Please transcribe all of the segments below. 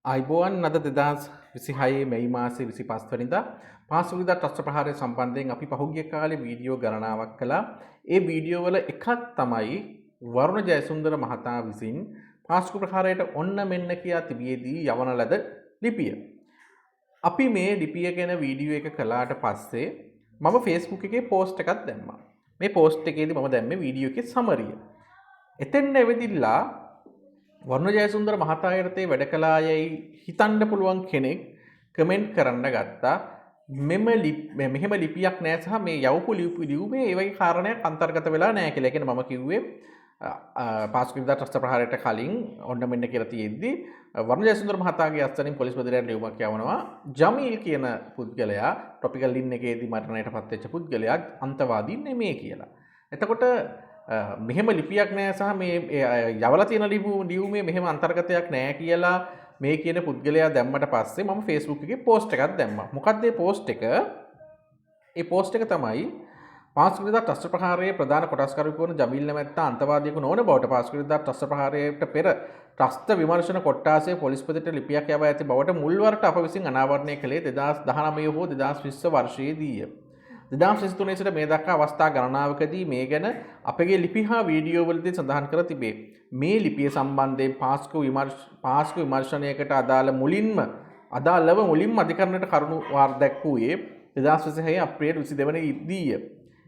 අයිබෝවන් අද 2026 මැයි මාසේ 25 වෙනිදා පාසුවිදා ත්‍රස්ත ප්‍රහාරය සම්බන්ධයෙන් අපි පහුගිය කාලේ වීඩියෝ ගණනාවක් කළා. ඒ වීඩියෝ වල එකක් තමයි වරුණ ජයසුන්දර මහතා විසින් පාස්කු ප්‍රහාරයට ඔන්න මෙන්න කියා තිබියදී යවන ලද ලිපිය. අපි මේ ලිපිය ගැන වීඩියෝ එක කළාට පස්සේ මම Facebook එකේ පෝස්ට් එකක් දැම්මා. මේ පෝස්ට් එකේදී මම දැම්මේ වීඩියෝ එකේ සමරිය. එතෙන් ඇවිදිලා වරුණ ජයසුන්දර මහතා යටතේ වැඩ කළා යයි හිතන්න පුළුවන් කෙනෙක් කමෙන්ට් කරන්න ගත්තා. මෙහෙම ලිපියක් නෑ සහ මේ යවපු ලියුමේ ඒ වගේ කාරණයක් අන්තර්ගත වෙලා නෑ කියලා. ඒ කියන්නේ මම කිව්වේ පාස්කුවිදා ත්‍රස්ත ප්‍රහාරයට කලින් ඔන්න මෙන්න කියලා තියෙද්දි වරුණ ජයසුන්දර මහතාගේ අස්තරින් පොලිස් ප්‍රධානයට ලියුමක් යවනවා. ජමීල් කියන පුද්ගලයා ටොපිකල් ලින් එකේදී මරණයට පත් වෙච්ච පුද්ගලයා අන්තවාදී නෙමෙයි කියලා. එතකොට මෙහෙම ලිපියක් නෑ සහ මේ යවලා තියෙන ලියුමේ මෙහෙම අන්තර්ගතයක් නෑ කියලා මේ කියන පුද්ගලයා දැම්මට පස්සේ මම Facebook එකේ පෝස්ට් එකක් දැම්මා. මොකක්ද මේ පෝස්ට් එක? ඒ පෝස්ට් එක තමයි පාස්කුවිදා ත්‍රස්ත ප්‍රහාරයේ ප්‍රධාන කොටස්කරුවෙකු වන ජමීල් නැමැත්තා අන්තවාදියෙකු නොවන බවට පාස්කුවිදා ත්‍රස්ත ප්‍රහාරයට පෙර ත්‍රස්ත විමර්ශන කොට්ටාසයේ පොලිස් පෙතට ලිපියක් යවා ඇති බවට මුල්වරට අප විසින් අනාවරණය කළේ 2019 හෝ 2020 වර්ෂයේදීය. 2023 සිට මේ දක්වා අවස්ථා ගණනාවකදී මේ ගැන අපගේ ලිපි හා වීඩියෝ වලදී සඳහන් කර තිබේ. මේ ලිපිය සම්බන්ධයෙන් පාස්කු විමර්ශනයකට අදාළව මුලින්ම අධිකරණයට කරුණු දැක්වුවේ 2026 අප්‍රේල් 22 වෙනිදාය.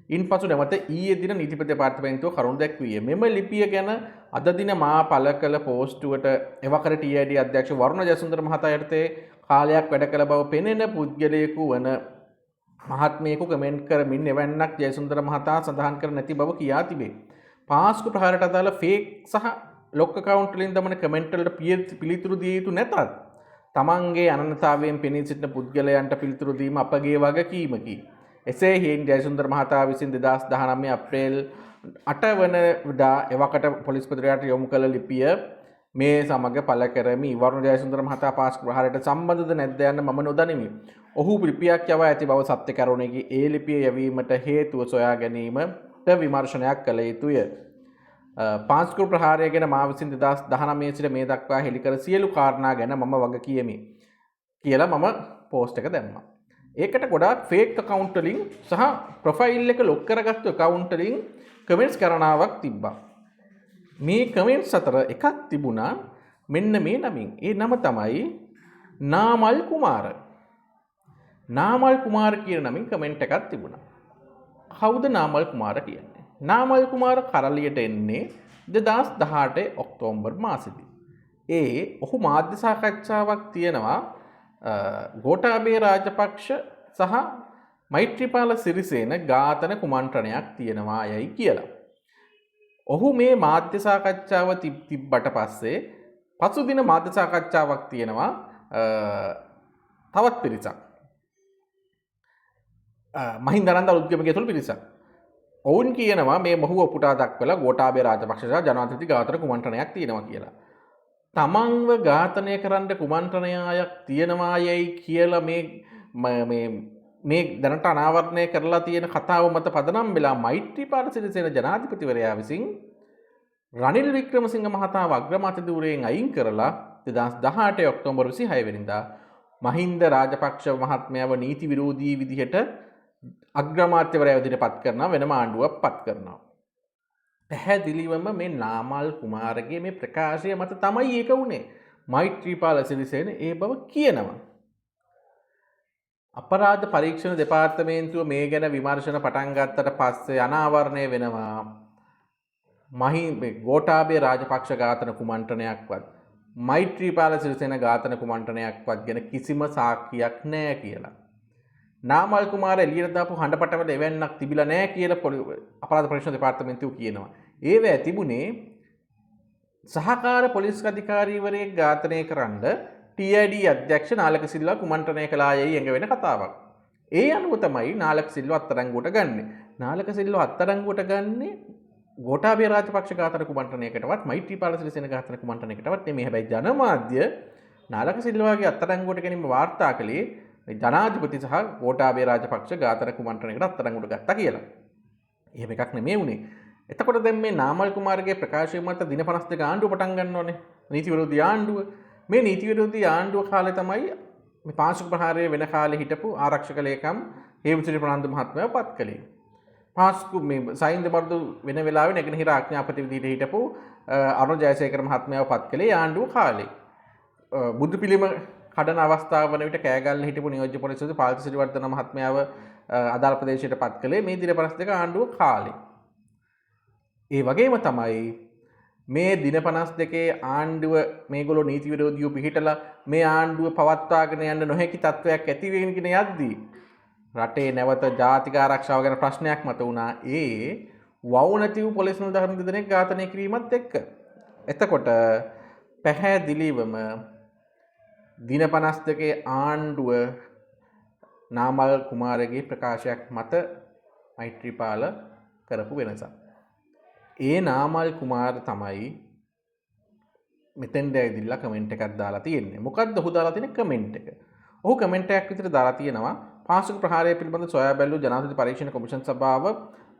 ඉන්පසු නැවත ඊයේ දින නීතිපති දෙපාර්තමේන්තුව කරුණු දැක්විය. මෙම ලිපිය ගැන අද දින මා පළ කළ පෝස්ටුවට එවකර TID අධ්‍යක්ෂ වරුණ ජයසුන්දර මහතා යටතේ කාලයක් වැඩ කළ බව පෙනෙන පුද්ගලයෙකු වන මහත්මයෙකු කමෙන්ට් කරමින් එවැන්නක් ජයසුන්දර මහතා සඳහන් කර නැති බව කියා තිබේ. පාස්කු ප්‍රහාරයට අදාළ ෆේක් සහ ලොක් account වලින් දමන කමෙන්ට් වලට පිළිතුරු දිය යුතු නැතත් තමන්ගේ අනන්‍යතාවයෙන් පෙනී සිටින පුද්ගලයන්ට පිළිතුරු දීම අපගේ වගකීමකි. එසේ හේන් ජයසුන්දර මහතා විසින් 2019 අප්‍රේල් 8 වනදා එවකට පොලිස් ප්‍රධානයට යොමු කළ ලිපිය මේ සමග පළ කරමි. වරුණ ජයසුන්දර මහතා පාස්කු ප්‍රහාරයට සම්බන්ධද නැද්ද යන්න මම නොදනිමි. ඔහු ලිපියක් යවා ඇති බව සත්‍ය කරුණකි. ඒ ලිපිය යැවීමට හේතුව සොයා ගැනීමට විමර්ශනයක් කළ යුතුය. පාස්කු ප්‍රහාරය ගැන මා විසින් 2019 සිට මේ දක්වා හෙළි කර සියලු කාරණා ගැන මම වග කියමි කියලා මම පෝස්ට් එක දැම්මා. ඒකට ගොඩාක් ෆේක් account වලින් සහ ප්‍රොෆයිල් එක ලොක් කරගත්තු account වලින් කමෙන්ට්ස් කරනාවක් තිබ්බා. මේ කමෙන්ට්ස් අතර එකක් තිබුණා මෙන්න මේ නමින්. ඒ නම තමයි නාමල් කුමාර. නාමල් කුමාර කියන නමින් කමෙන්ට් එකක් තිබුණා. කවුද නාමල් කුමාර කියන්නේ? නාමල් කුමාර කරලියට එන්නේ 2018 ඔක්තෝබර් මාසෙදී. ඔහු මාධ්‍ය සාකච්ඡාවක් තියෙනවා ගෝඨාභය රාජපක්ෂ සහ මෛත්‍රීපාල සිරිසේන ඝාතන කුමන්ත්‍රණයක් තියෙනවා යයි කියලා. ඔහු මේ මාධ්‍ය සාකච්ඡාව තිබ්බට පස්සේ පසුදින මාධ්‍ය සාකච්ඡාවක් තියෙනවා තවත් පිරිසක්. මහින්ද ආනන්ද අලුත්ගමගේ තුළු පිරිසක්. ඔවුන් කියනවා මේ මොහු ඔපුටා දක්වලා ගෝඨාභය රාජපක්ෂ සහ ජනාධිපති ඝාතන කුමන්ත්‍රණයක් තියෙනවා කියලා. තමන්ව ඝාතනය කරන්න කුමන්ත්‍රණයක් තියෙනවා යයි කියලා මේ දැනට අනාවරණය කරලා තියෙන කතාව මත පදනම් වෙලා මෛත්‍රීපාල සිරිසේන ජනාධිපතිවරයා විසින් රනිල් වික්‍රමසිංහ මහතාව අග්‍රාමාත්‍ය ධූරයෙන් අයින් කරලා 2018 ඔක්තෝබර් 26 වෙනිදා මහින්ද රාජපක්ෂ මහත්මයාව නීති විරෝධී විදිහට අග්‍රාමාත්‍යවරයා විදිහට පත් කරනවා, වෙනම ආණ්ඩුවක් පත් කරනවා. පැහැදිලිවම මේ නාමල් කුමාරගේ මේ ප්‍රකාශය මත තමයි ඒක වුණේ. මෛත්‍රීපාල සිරිසේන ඒ බව කියනවා. අපරාධ පරීක්ෂණ දෙපාර්තමේන්තුව මේ ගැන විමර්ශන පටන් ගත්තට පස්සේ අනාවරණය වෙනවා ගෝඨාභය රාජපක්ෂ ඝාතන කුමන්ත්‍රණයක්වත් මෛත්‍රීපාල සිරිසේන ඝාතන කුමන්ත්‍රණයක්වත් ගැන කිසිම සාක්ෂියක් නැහැ කියලා. නාමල් කුමාර එළියට දාපු හඬපටවල එවන්නක් තිබිලා නැහැ කියලා අපරාධ පරීක්ෂණ දෙපාර්තමේන්තුව කියනවා. ඒවැ තිබුණේ සහකාර පොලිස් අධිකාරීවරයෙක් ඝාතනය කරන්න TID අධ්‍යක්ෂ නාලක සිල්වා කුමන්ත්‍රණය කළා යයි එඟ වෙන කතාවක්. ඒ අනුව තමයි නාලක සිල්වා අත්අඩංගුවට ගන්නෙ. නාලක සිල්වා අත්අඩංගුවට ගන්නේ ගෝඨාභය රාජපක්ෂ ඝාතන කුමන්ත්‍රණයකටවත් මෛත්‍රීපාල සිරිසේන ඝාතන කුමන්ත්‍රණයකටවත් නෙමෙයි. හැබැයි ජනමාධ්‍ය නාලක සිල්වාගේ අත්අඩංගුවට ගැනීම වාර්තා කළේ ජනාධිපති සහ ගෝඨාභය රාජපක්ෂ ඝාතන කුමන්ත්‍රණයකට අත්අඩංගුවට ගත්තා කියලා. එහෙම එකක් නෙමෙයි උනේ. එතකොට දැන් මේ නාමල් කුමාරගේ ප්‍රකාශය මත දින 52 ආණ්ඩුව පටන් ගන්න ඕනේ. නීති විරෝධී ආණ්ඩුව. මේ නීති විරෝධී ආණ්ඩුව කාලේ තමයි මේ පාංශුක ප්‍රහාරය වෙන කාලේ හිටපු ආරක්ෂක ලේකම් හේමසිරි ප්‍රනාන්දු මහත්මයාව පත් කළේ. පාංශුක මේ සයින්ද මර්දු වෙන වෙලාවේ නැගෙනහිර ආඥාපති විදිහට හිටපු අරුණ ජයසේකර මහත්මයාව පත් කළේ ආණ්ඩුව කාලේ. බුදු පිළිම කඩන අවස්ථාව වන විට කෑගල්ල හිටපු නියෝජ්‍ය පොලිස්පති පාල්ති සිරිවර්ධන මහත්මයාව අදාළ ප්‍රදේශයට පත් කළේ මේ දින 52 ආණ්ඩුව කාලේ. ඒ වගේම තමයි මේ දින 52 ආණ්ඩුව මේගොල්ලෝ නීති විරෝධීව පිළිහිටලා මේ ආණ්ඩුව පවත්වාගෙන යන්න නොහැකි තත්වයක් ඇති වෙගෙන යද්දී රටේ නැවත ජාතික ආරක්ෂාව ගැන ප්‍රශ්නයක් මත වුණා. ඒ වවුනතිව් පොලිස් නිලධාරීන් දෙදෙනෙක් ඝාතනය කිරීමත් එක්ක. එතකොට පැහැදිලිවම දින 52 ආණ්ඩුව නාමල් කුමාරගේ ප්‍රකාශයක් මත මෛත්‍රීපාල කරපු වෙනසක්. ඒ නාමල් කුමාර තමයි මෙතෙන්ට ඇවිදලා කමෙන්ට් එකක් දාලා තියෙන්නේ. මොකද්ද ඔහු දාලා තියෙන කමෙන්ට් එක? ඔහු කමෙන්ට් එකක් විතර දාලා තියෙනවා පාංශුක ප්‍රහාරය පිළිබඳ සොයා බැලූ ජනාධිපති පරීක්ෂණ කොමිෂන් සභාව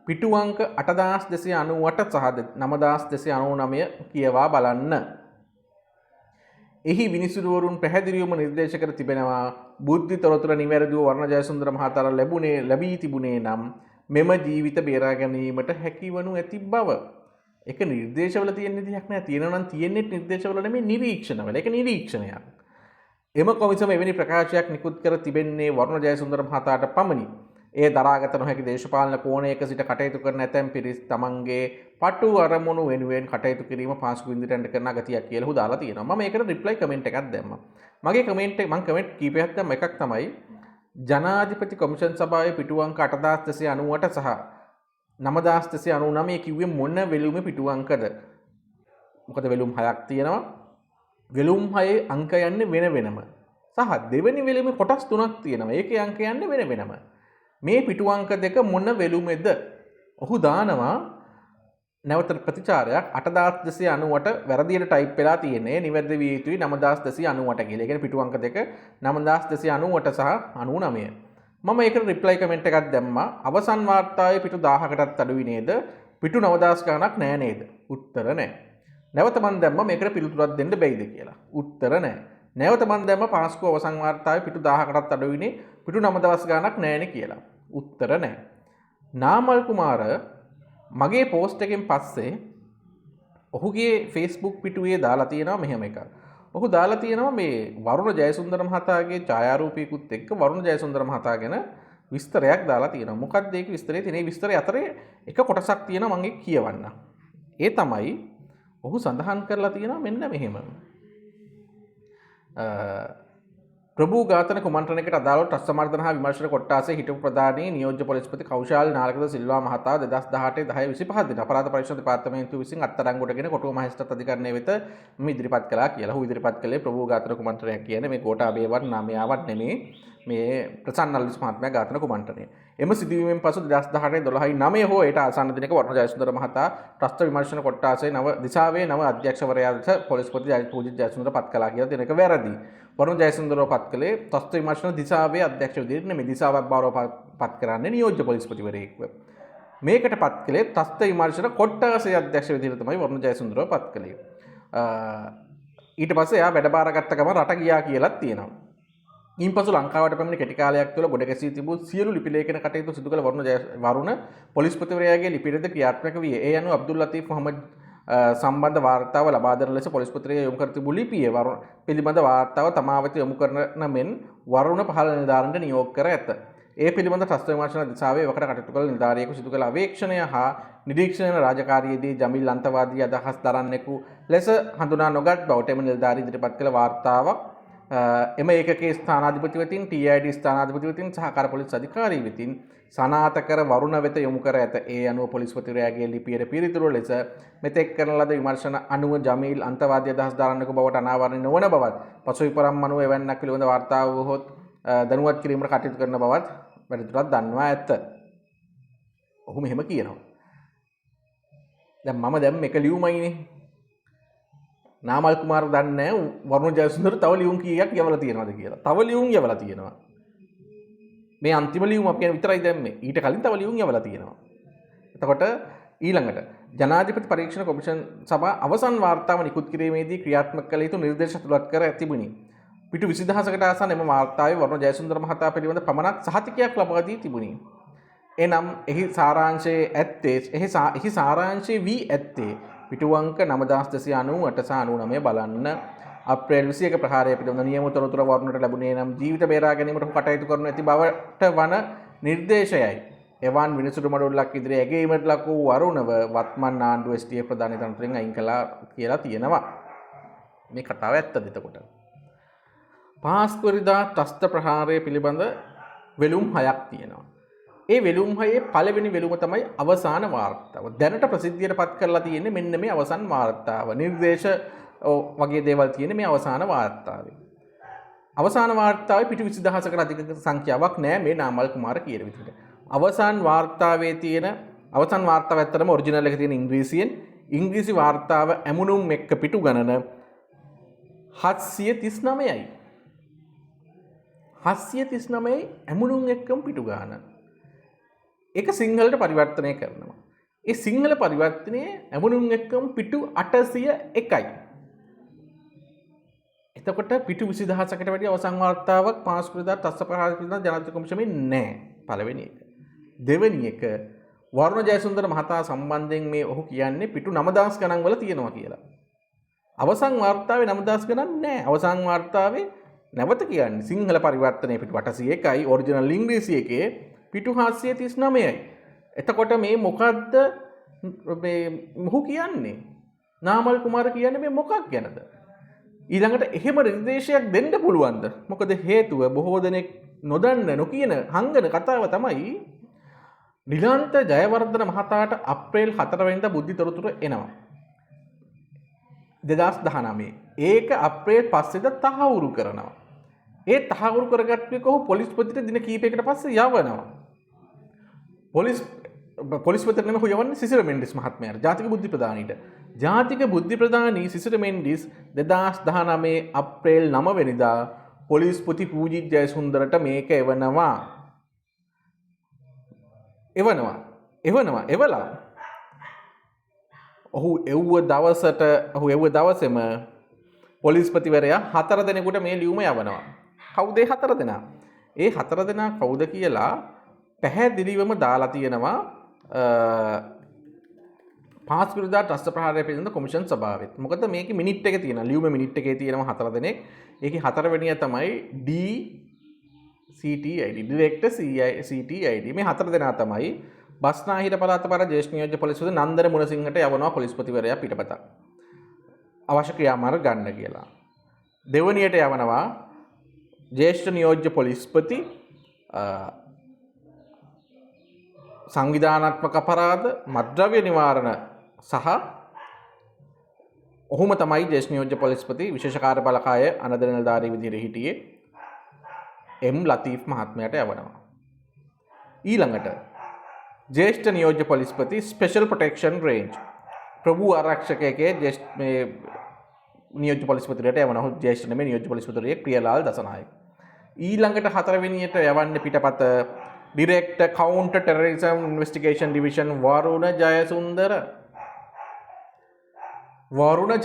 පිටු අංක 8298 සහ 9299 කියවා බලන්න. එහි විනිසුරුවරුන් පැහැදිලිවම නිර්දේශ කර තිබෙනවා බුද්ධි තොරතුරු නිවැරදිව වර්ණ ජයසුන්දර මහතාට ලැබී තිබුණේ නම් මෙම ජීවිත බේරා ගැනීමට හැකිවනු ඇති බව. ඒක නිර්දේශවල තියෙන විදිහක් නෑ. තියෙනවා නම් තියෙන්නේ නිර්දේශවල නෙමෙයි නිරීක්ෂණවල. ඒක නිරීක්ෂණයක්. එම කොමිසම එවැනි ප්‍රකාශයක් නිකුත් කර තිබෙන්නේ වර්ණ ජයසුන්දර මහතාට පමණි. ඒ දරාගත නොහැකි දේශපාලන කෝණයක සිට කටයුතු කරන ඇතැම් පිරිස් තමන්ගේ පටු අරමුණු වෙනුවෙන් කටයුතු කිරීම පාංශුක වින්දිරන්ට කරන ගතියක් කියලා ඔහු දාලා තියෙනවා. මම ඒකට රිප්ලයි කමෙන්ට් එකක් දැම්මා. මගේ කමෙන්ට් එක මම කමෙන්ට් කීපයක් දැම්ම. එකක් තමයි ජනාධිපති කොමිෂන් සභාවේ පිටු අංක 8298 සහ 9299 කිව්වේ මොන වෙලුමේ පිටු අංකද? මොකද වෙලුම් 6ක් තියෙනවා. වෙලුම් 6 අංක යන්නේ වෙන වෙනම. සහ දෙවෙනි වෙලුමේ කොටස් 3ක් තියෙනවා. ඒකේ අංක යන්නේ වෙන වෙනම. මේ පිටු අංක දෙක මොන වෙලුමේද? ඔහු දානවා නැවත ප්‍රතිචාරයක් 8298 වැරදියට ටයිප් වෙලා තියෙන්නේ. නිවැරදි විය යුතුයි 9298 කියලා. ඒ කියන්නේ පිටු අංක දෙක 9298 සහ 99. මම ඒකට රිප්ලයි කමෙන්ට් එකක් දැම්මා. අවසන් වාර්තාවේ පිටු 1000කටත් අඩුයි නේද? පිටු 9000 ගණක් නෑ නේද? උත්තර නෑ. නැවත මම දැම්මා මේකට පිළිතුරක් දෙන්න බැයිද කියලා. උත්තර නෑ. නැවත මම දැම්මා පාස්කු අවසන් වාර්තාවේ පිටු 1000කටත් අඩුයිනේ පිටු 9000 ගණක් නෑනේ කියලා. උත්තර නෑ. නාමල් කුමාර මගේ පෝස්ට් එකෙන් පස්සේ ඔහුගේ Facebook පිටුවේ දාලා තියෙනවා මෙහෙම එකක්. ඔහු දාලා තියෙනවා මේ වරුණ ජයසුන්දර මහතාගේ ඡායාරූපයකුත් එක්ක වරුණ ජයසුන්දර මහතා ගැන විස්තරයක් දාලා තියෙනවා. මොකක්ද ඒක විස්තරය? තියෙන විස්තරය අතරේ එක කොටසක් තියෙනවා මම ඒක කියවන්න. ඒ තමයි ඔහු සඳහන් කරලා තියෙනවා මෙන්න මෙහෙම. ප්‍රභූ ඝාතන කුමන්ත්‍රණයකට අදාළව ට්‍රස්ට් සමර්ථන හා විමර්ශන කොට්ටාසේ හිටපු ප්‍රධානී නියෝජ්‍ය පොලිස්පති කෞශාල් නාලකද සිල්වා මහතා 2018 10/25 දින අපරාධ පරීක්ෂණ දෙපාර්තමේන්තුව විසින් අත්අඩංගුවටගෙන කොටුව මහේස්ත්‍රාත් අධිකරණය වෙත මේ ඉදිරිපත් කළා කියලා. ඔහු ඉදිරිපත් කළේ ප්‍රභූ ඝාතන කුමන්ත්‍රණයක් කියන්නේ මේ ගෝඨාභයවත් නාමයාවත් නෙමේ මේ ප්‍රසන්න අල්විස් මහත්මයා ඝාතන කුමන්ත්‍රණය. එම සිදුවීමෙන් පසු 2018 12/9 හෝ ඒට ආසන්න දිනක වර්ණ ජයසුන්දර මහතා ට්‍රස්ට් විමර්ශන කොට්ටාසේ නව දිසාවේ නව අධ්‍යක්ෂවරයා ලෙස පොලිස්පති පූජිත ජයසුන්දර පත් කළා කියලා දෙනක වැරදි. වරුණ ජයසුන්දරව පත් කළේ ට්‍රස්ට් විමර්ශන දිසාවේ අධ්‍යක්ෂ විදිහට නෙමෙයි. දිසාවක් බවව පත් කරන්නේ නියෝජ්‍ය පොලිස්පතිවරයෙක්ව. මේකට පත් කළේ ට්‍රස්ට් විමර්ශන කොට්ටාසේ අධ්‍යක්ෂ විදිහට තමයි වරුණ ජයසුන්දරව පත් කළේ. ඊට පස්සේ එයා වැඩ බාරගත්ත ගමන් රට ගියා කියලාත් තියෙනවා. ඉන්පසු ලංකාවට පැමිණි කෙටි කාලයක් තුළ ගොඩ ගැසී තිබූ සියලු ලිපි ලේඛන කටයුතු සිදු කළ වරුණ පොලිස්පතිවරයාගේ ලිපිරද ක්‍රියාත්මක විය. ඒ අනුව අබ්දුල් ලතීෆ් මොහමඩ් සම්බන්ධ වාර්තාව ලබා දෙන ලෙස පොලිස්පතිවරයා යොමු කර තිබූ ලිපිය වරුණ පිළිබඳ වාර්තාව තමා වෙත යොමු කරන මෙන් වරුණ පහළ නිලධාරීන්ට නියෝග කර ඇත. ඒ පිළිබඳ ත්‍රස්ත විමර්ශන දිසාවේ වකට කටයුතු කළ නිලධාරියෙකු සිදු කළ අවේක්ෂණය හා නිරීක්ෂණ රාජකාරියේදී ජමිල් අන්තවාදී අදහස් දරන්නෙකු ලෙස හඳුනා නොගත් බවට එම නිලධාරී ඉදිරිපත් කළ වාර්තාවක් එම ඒකකේ ස්ථානාධිපති වෙතින් TID ස්ථානාධිපති වෙතින් සහකාර පොලිස් අධිකාරී වෙතින් සනාථ කර වරුණ වෙත යොමු කර ඇත. ඒ අනුව පොලිස්පතිවරයාගේ ලිපියට පිළිතුරු ලෙස මෙතෙක් කරන ලද විමර්ශන අනුව ජමීල් අන්තවාදී අදහස් දරන්නෙකු බවට අනාවරණය නොවන බවත් පසුයි පරම් අනුව එවැන්නක් පිළිබඳ වාර්තාව වූහොත් දැනුවත් කිරීමට කටයුතු කරන බවත් වැඩිදුරටත් දන්වා ඇත. ඔහු මෙහෙම කියනවා. දැන් මම දැන් මේක ලියුමයිනේ. නාමල් කුමාර දන්නේ නැහැ වරුණ ජයසුන්දර තව ලියුම් කීයක් යවලා තියෙනවද කියලා. තව ලියුම් යවලා තියෙනවා. මේ අන්තිම ලියුම අපි විතරයි දැම්මේ. ඊට කලින් තව ලියුම් යවලා තියෙනවා. එතකොට ඊළඟට ජනාධිපති පරීක්ෂණ කොමිෂන් සභා අවසන් වාර්තාව නිකුත් කිරීමේදී ක්‍රියාත්මක කළ යුතු නිර්දේශ ඇතුළත් කර තිබුණි. පිටු 20000කට ආසන්න එම වාර්තාවේ වරුණ ජයසුන්දර මහතා පිළිබඳ පමණක් සහතිකයක් ලබා දී තිබුණි. එනම් එහි සාරාංශයේ වී ඇත්තේ පිටු අංක 9298 සහ 99 බලන්න. අප්‍රේල් 21 ප්‍රහාරය පිළිබඳ නියම තොරතුරු වරුණට ලැබුණේ නම් ජීවිත බේරා ගැනීමට කටයුතු කරනු ඇති බවට වන නිර්දේශයයි. එවන් විනිසුරු මඩුල්ලක් ඉදිරියේ ඇගීමට ලක් වූ වරුණව වත්මන් ආණ්ඩුව STF ප්‍රධාන තනතුරෙන් අයින් කළා කියලා තියෙනවා. මේ කතාව ඇත්තද එතකොට? පාස්කුවරිදා ත්‍රස්ත ප්‍රහාරය පිළිබඳ වෙළුම් 6ක් තියෙනවා. ඒ වෙළුම් 6ේ පළවෙනි වෙළුම තමයි අවසාන වාර්තාව. දැනට ප්‍රසිද්ධියට පත් කරලා තියෙන්නේ මෙන්න මේ අවසන් වාර්තාව. නිර්දේශ වගේ දේවල් තියෙන්නේ මේ අවසාන වාර්තාවේ. අවසාන වාර්තාවේ පිටු 20000කට අධික සංඛ්‍යාවක් නෑ මේ නාමල් කුමාර කියන විදිහට. අවසාන වාර්තාවේ තියෙන අවසන් වාර්තාව ඇත්තටම ඔරිජිනල් එක තියෙන ඉංග්‍රීසියෙන්. ඉංග්‍රීසි වාර්තාව ඇමුණුම් එක්ක පිටු ගණන 739යි. 739යි ඇමුණුම් එක්කම පිටු ගාන. ඒක සිංහලට පරිවර්තනය කරනවා. ඒ සිංහල පරිවර්තනය ඇමුණුම් එක්කම පිටු 801යි. එතකොට පිටු 20000කට වැඩි අවසන් වාර්තාවක් පාස්කුවරිදා ත්‍රස්ත ප්‍රහාරය පිළිබඳ ජනාධිපති කොමිෂමේ නැහැ. පළවෙනි එක. දෙවෙනි එක වරුණ ජයසුන්දර මහතා සම්බන්ධයෙන් මේ ඔහු කියන්නේ පිටු 9000 ගණන් වල තියෙනවා කියලා. අවසන් වාර්තාවේ 9000 ගණන් නැහැ. අවසන් වාර්තාවේ නැවත කියන්නේ සිංහල පරිවර්තනයේ පිටු 801යි ඔරිජිනල් ඉංග්‍රීසි එකේ පිටු 739යි. එතකොට මේ මොකද්ද මේ මොහු කියන්නේ? නාමල් කුමාර කියන්නේ මේ මොකක් ගැනද? ඊළඟට එහෙම නිර්දේශයක් දෙන්න පුළුවන්ද? මොකද හේතුව බොහෝ දෙනෙක් නොදන්න නොකියන හංගන කතාව තමයි නිලාන්ත ජයවර්ධන මහතාට අප්‍රේල් 4 වෙනිදා බුද්ධි තොරතුරු එනවා. 2019. ඒක අප්‍රේල් 5 වෙනිදා තහවුරු කරනවා. ඒ තහවුරු කරගත්තේ කොහොම පොලිස්පතිට දින කීපයකට පස්සේ යවනවා. පොලිස්පතිට නෙමෙයි යවන්නේ සිසිර මෙන්ඩිස් මහත්මයාට ජාතික බුද්ධි ප්‍රදානීට. ජාතික බුද්ධි ප්‍රදානී සිසිර මෙන්ඩිස් 2019 අප්‍රේල් 9 වෙනිදා පොලිස්පති පූජිත් ජයසුන්දරට මේක එවනවා. එවලා ඔහු එව්ව දවසේම පොලිස්පතිවරයා 4 දෙනෙකුට මේ ලියුම යවනවා. කවුද 4 දෙනා? ඒ 4 දෙනා කවුද කියලා පැහැදිලිවම දාලා තියෙනවා පාස්කුවරිදා ත්‍රස්ත ප්‍රහාරය පිළිබඳ කොමිෂන් සභාවෙත්. මොකද මේකේ මිනිට් එක තියෙනවා. ලියුම මිනිට් එකේ තියෙනවා 4 දෙනෙක්. ඒකේ 4 වෙනියා තමයි CTID ඩිරෙක්ටර් CTID මේ 4 දෙනා තමයි බස්නාහිර පළාත පර ජ්‍යෙෂ්ඨ නියෝජ්‍ය පොලිස්පති නන්දන මුණසිංහට යවනවා පොලිස්පතිවරයා පිටපත. අවශ්‍ය ක්‍රියාමාර්ග ගන්න කියලා. දෙවනියට යවනවා ජ්‍යෙෂ්ඨ නියෝජ්‍ය පොලිස්පති සංවිධානාත්මක අපරාධ මද්ද්‍රව්‍ය නිවාරණ සහ ඔහුම තමයි ජ්‍යෙෂ්ඨ නියෝජ්‍ය පොලිස්පති විශේෂ කාර්යබලකාය අනද නිලධාරී විදිහට හිටියේ M ලතීෆ් මහත්මයාට යවනවා. ඊළඟට ජ්‍යෙෂ්ඨ නියෝජ්‍ය පොලිස්පති ස්පෙෂල් ප්‍රොටෙක්ෂන් රේන්ජ් ප්‍රභු ආරක්ෂකයේ මේ නියෝජ්‍ය පොලිස්පතිවරයාට යවනවා. ජ්‍යෙෂ්ඨ නෙමෙයි නියෝජ්‍ය පොලිස්පතිවරයෙක් ප්‍රියලාල් දසනායක. ඊළඟට 4 වෙනියට යවන්නේ පිටපත director counter terrorism investigation division Varuna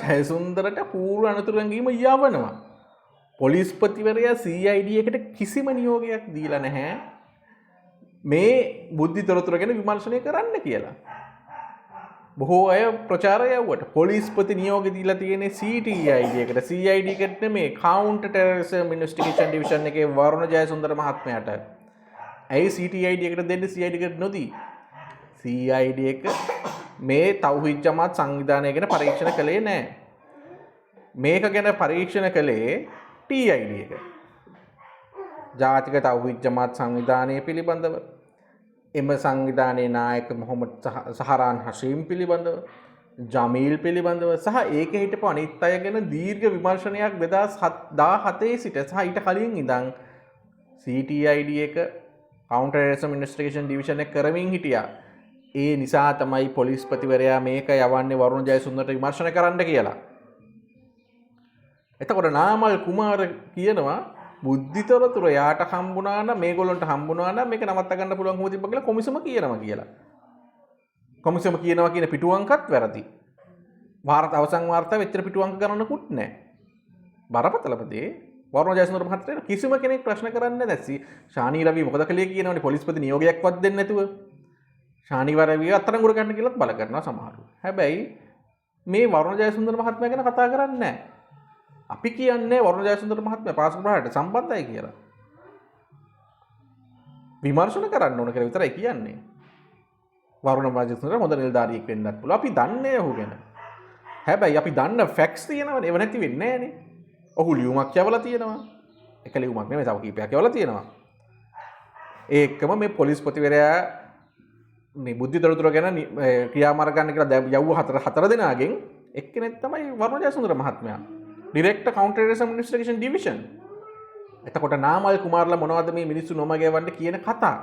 ජයසුන්දරට පූර්ව අනතුරු ඇඟීම යවනවා. පොලිස්පතිවරයා CID එකට කිසිම නියෝගයක් දීලා නැහැ මේ බුද්ධි තොරතුරු ගැන විමර්ශනය කරන්න කියලා. බොහෝ අය ප්‍රචාරය යවුවට පොලිස්පති නියෝග දීලා තියෙන්නේ CTID එකට. CID එකට නෙමෙයි කවුන්ටර් ටෙරරිසම් ඉන්වෙස්ටිගේෂන් ඩිවිෂන් එකේ වරුණ ජයසුන්දර මහත්මයාට. ඇයි CTID එකට දෙන්නේ CID එකට නොදී? CID එක මේ තෞහිද් ජමාත් සංවිධානය ගැන පරීක්ෂණ කළේ නැහැ. මේක ගැන පරීක්ෂණ කළේ TID එක. ජාතික තෞහිද් ජමාත් සංවිධානය පිළිබඳව එම සංවිධානයේ නායක මොහොමඩ් සහරාන් හෂීම් පිළිබඳව ජමීල් පිළිබඳව සහ ඒක හිටපු අනිත් අය ගැන දීර්ඝ විමර්ශනයක් 2017 සිට සහ ඊට කලින් ඉඳන් CTID එක කවුන්ටර් ටෙරරිසම් ඉන්වෙස්ටිගේෂන් ඩිවිෂන් එක කරමින් හිටියා. ඒ නිසා තමයි පොලිස්පතිවරයා මේක යවන්නේ වරුණ ජයසුන්දරට විමර්ශන කරන්න කියලා. එතකොට නාමල් කුමාර කියනවා බුද්ධි තොරතුරු යාට හම්බුණා නම් මේගොල්ලන්ට හම්බුණා නම් මේක නවත්ත ගන්න පුළුවන් කොහොමද තිබ්බ කියලා කොමිසම කියනවා කියලා. කොමිසම කියනවා කියන පිටුවංකත් වැරදි. වාර්තා අවසන් වාර්තාවේ එච්චර පිටුවංක ගණනකුත් නැහැ. බරපතලපදේ වරුණ ජයසුන්දර මහත්තයා කිසිම කෙනෙක් ප්‍රශ්න කරන්නේ නැති. ශානි රවි මොකද කළේ කියනවනේ පොලිස්පති නියෝගයක්වත් දෙන්නේ නැතුව. ශානි රවි අත්අඩංගුවට ගන්න කියලාත් බල කරනවා සමහරව. හැබැයි මේ වරුණ ජයසුන්දර මහත්මයා ගැන කතා කරන්නේ නැහැ. අපි කියන්නේ වරුණ ජයසුන්දර මහත්මයා පාසල් ප්‍රහාරයට සම්බන්ධයි කියලා. විමර්ශන කරන්න ඕන කියලා විතරයි කියන්නේ. වරුණ ජයසුන්දර හොඳ නිලධාරියෙක් වෙන්නත් පුළුවන්. අපි දන්නේ ඔහු ගැන. හැබැයි අපි දන්න ෆැක්ට්ස් තියෙනවනේ. ඒව නැති වෙන්නේ නැහනේ. ඔහු ලියුමක් යවලා තියෙනවා. එක ලියුමක් නෙමෙයි තව කීපයක් යවලා තියෙනවා. ඒකම මේ පොලිස්පතිවරයා මේ බුද්ධි තොරතුරු ගැන ක්‍රියාමාර්ග ගන්න කියලා යවුව හතර දෙනාගෙන් එක්කෙනෙක් තමයි වරුණ ජයසුන්දර මහත්මයා. Director counter terrorism investigation division. එතකොට නාමල් කුමාරලා මොනවද මේ මිනිස්සු නොමගයවන්න කියන කතා.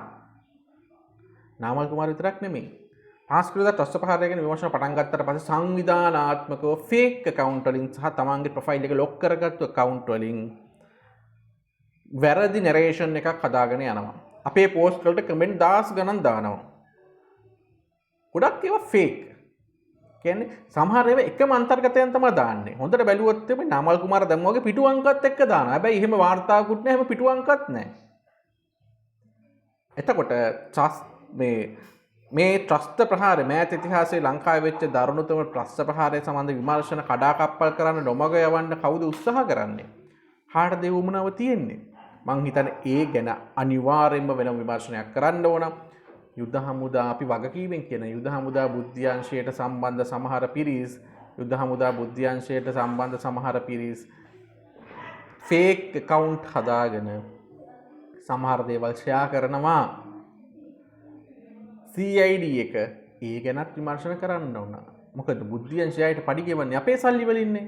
නාමල් කුමාර විතරක් නෙමෙයි. පාස්කෘත ට්‍රස්ට් ප්‍රහාරය ගැන විමර්ශන පටන් ගත්තට පස්සේ සංවිධානාත්මකව ෆේක් account වලින් සහ තමන්ගේ ප්‍රොෆයිල් එක ලොක් කරගත්තු account වලින් වැරදි නරේෂන් එකක් හදාගෙන යනවා. අපේ පෝස්ට් වලට කමෙන්ට් 10 ගණන් දානවා. ගොඩක් ඒවා ෆේක්. කියන්නේ සමහර ඒවා එකම අන්තර්ගතයන් තමයි දාන්නේ. හොඳට බැලුවොත් මේ නාමල් කුමාර දැම්ම වගේ පිටු අංකත් එක්ක දානවා. හැබැයි එහෙම වාර්තාවකුත් නැහැ, එහෙම පිටු අංකත් නැහැ. එතකොට මේ ත්‍රස්ත ප්‍රහාරය මෑත ඉතිහාසයේ ලංකාවේ වෙච්ච දරුණුතම ත්‍රස්ත ප්‍රහාරය සම්බන්ධ විමර්ශන කඩාකප්පල් කරන්න නොමග යවන්න කවුද උත්සාහ කරන්නේ? කාටද ඒ උමනාව තියෙන්නේ? මං හිතන්නේ ඒ ගැන අනිවාර්යයෙන්ම වෙන විමර්ශනයක් කරන්න ඕන. යුද හමුදා අපි වගකීමෙන් කියන යුද හමුදා බුද්ධ්‍යංශයට සම්බන්ධ සමහර පිරිස් යුද හමුදා බුද්ධ්‍යංශයට සම්බන්ධ සමහර පිරිස් ෆේක් account හදාගෙන සමහර දේවල් ෂෙයා කරනවා. CID එක ඒ ගැනත් විමර්ශන කරන්න ඕන. මොකද බුද්ධ්‍යංශයට පඩි ගෙවන්නේ අපේ සල්ලි වලින්නේ.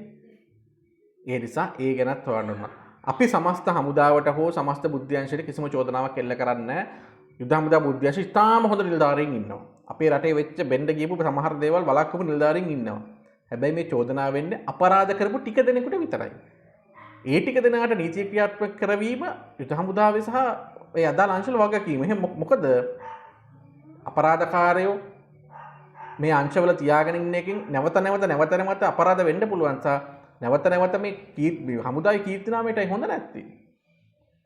ඒ නිසා ඒ ගැනත් හොයන්න ඕන. අපි සමස්ත හමුදාවට හෝ සමස්ත බුද්ධ්‍යංශයට කිසිම චෝදනාවක් එල්ල කරන්නේ නැහැ. යුද හමුදා බුද්ධ්‍යංශ ඉතාම හොඳ නිලධාරීන් ඉන්නවා. අපේ රටේ වෙච්ච බෙන්ඩ ගියපු සමහර දේවල් වළක්වපු නිලධාරීන් ඉන්නවා. හැබැයි මේ චෝදනාව වෙන්නේ අපරාධ කරපු ටික දෙනෙකුට විතරයි. ඒ ටික දෙනාට නීති ක්‍රියාත්මක කරවීම යුද හමුදාවේ සහ ඒ අදාළ අංශවල වගකීම. එහෙනම් මොකද අපරාධකාරයෝ මේ අංශවල තියාගෙන ඉන්න එකෙන් නැවත අපරාධ වෙන්න පුළුවන් සහ නැවත මේ හමුදාවේ කීර්තිනාමයටයි හොඳ නැත්තේ.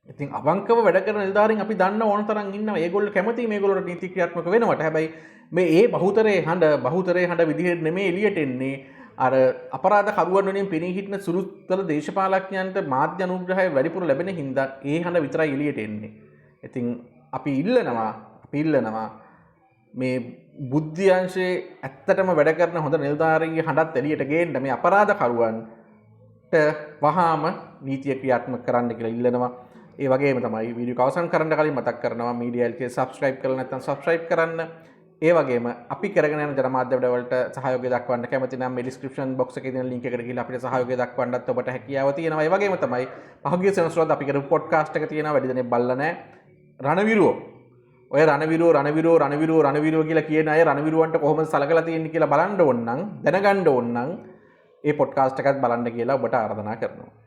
ඉතින් අවංකව වැඩ කරන නිලධාරීන් අපි දන්න ඕන තරම් ඉන්නවා. ඒගොල්ලෝ කැමති මේගොල්ලෝට නීති ක්‍රියාත්මක වෙනවට. හැබැයි මේ බහුතරයේ හඬ විදිහට නෙමෙයි එළියට එන්නේ. අර අපරාධ කරුවන් වලින් පෙනී හිටින සුළුතර දේශපාලඥයන්ට මාධ්‍ය අනුග්‍රහය වැඩිපුර ලැබෙන හින්දා ඒ හඬ විතරයි එළියට එන්නේ. ඉතින් අපි ඉල්ලනවා මේ බුද්ධ්‍යංශයේ ඇත්තටම වැඩ කරන හොඳ නිලධාරීන්ගේ හඬත් එළියට ගේන්න මේ අපරාධ කරුවන්ට වහාම නීතිය ක්‍රියාත්මක කරන්න කියලා ඉල්ලනවා. ඒ වගේම තමයි වීඩියෝ අවසන් කරන්න කලින් මතක් කරනවා මීඩියා LK subscribe කරලා නැත්නම් subscribe කරන්න. ඒ වගේම අපි කරගෙන යන ජනමාධ්‍ය වැඩවලට සහයෝගය දක්වන්න කැමති නම් මේ description box එකේ තියෙන link එකට ගිහලා අපිට සහයෝගය දක්වන්නත් ඔබට හැකියාව තියෙනවා. ඒ වගේම තමයි පහුගිය සෙනසුරාදා අපි කරපු podcast එක තියෙනවා වැඩි දෙනෙක් බලලා නැහැ. රණවිරුව ඔය රණවිරුව කියලා කියන අය රණවිරුවන්ට කොහොමද සලකලා තියෙන්නේ කියලා බලන්න ඕන නම් දැනගන්න ඕන නම් ඒ podcast එකත් බලන්න කියලා ඔබට ආරාධනා කරනවා.